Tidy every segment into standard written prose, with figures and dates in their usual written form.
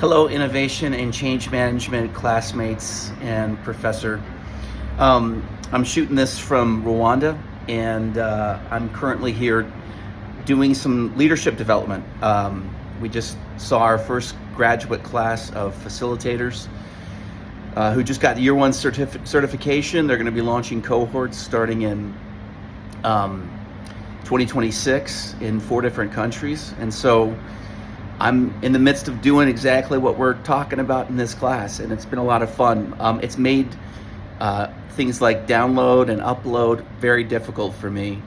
Hello, innovation and change management classmates and professor. I'm shooting this from Rwanda, and I'm currently here doing some leadership development. We just saw our first graduate class of facilitators who just got year one certification. They're going to be launching cohorts starting in 2026 in 4 different countries. And so I'm in the midst of doing exactly what we're talking about in this class, and it's been a lot of fun. It's made things like download and upload very difficult for me.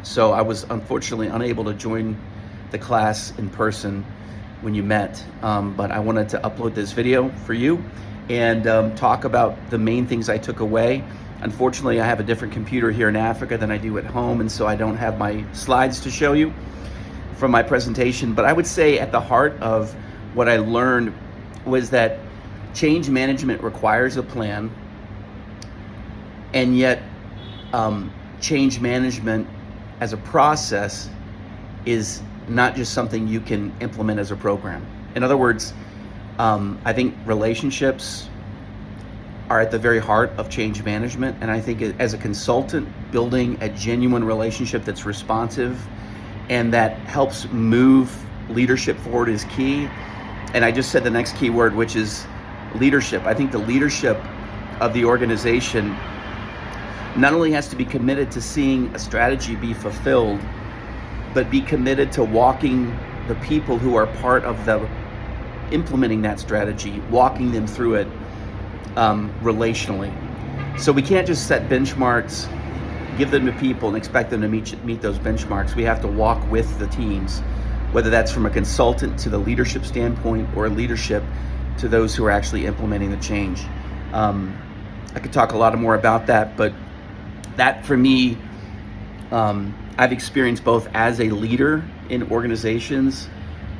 So I was unfortunately unable to join the class in person when you met, but I wanted to upload this video for you and talk about the main things I took away. Unfortunately, I have a different computer here in Africa than I do at home, and so I don't have my slides to show you from my presentation. But I would say at the heart of what I learned was that change management requires a plan, and yet change management as a process is not just something you can implement as a program. In other words, I think relationships are at the very heart of change management, and I think as a consultant, building a genuine relationship that's responsive and that helps move leadership forward is key. And I just said the next key word, which is leadership. I think the leadership of the organization not only has to be committed to seeing a strategy be fulfilled, but be committed to walking the people who are part of the implementing that strategy, walking them through it relationally. So we can't just set benchmarks, give them to people and expect them to meet those benchmarks. We have to walk with the teams, whether that's from a consultant to the leadership standpoint or leadership to those who are actually implementing the change. I could talk a lot more about that, but that for me, I've experienced both as a leader in organizations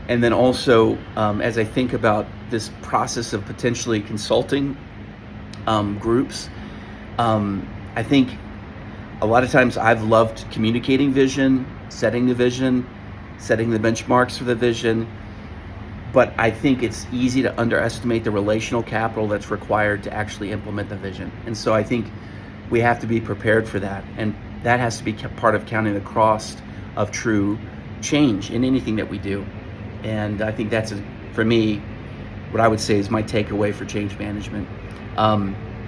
and then also as I think about this process of potentially consulting groups. I think a lot of times I've loved communicating vision, setting the benchmarks for the vision, but I think it's easy to underestimate the relational capital that's required to actually implement the vision. And so I think we have to be prepared for that. And that has to be part of counting the cost of true change in anything that we do. And I think that's, for me, what I would say is my takeaway for change management.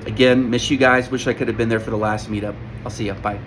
Again, miss you guys. Wish I could have been there for the last meetup. I'll see you. Bye.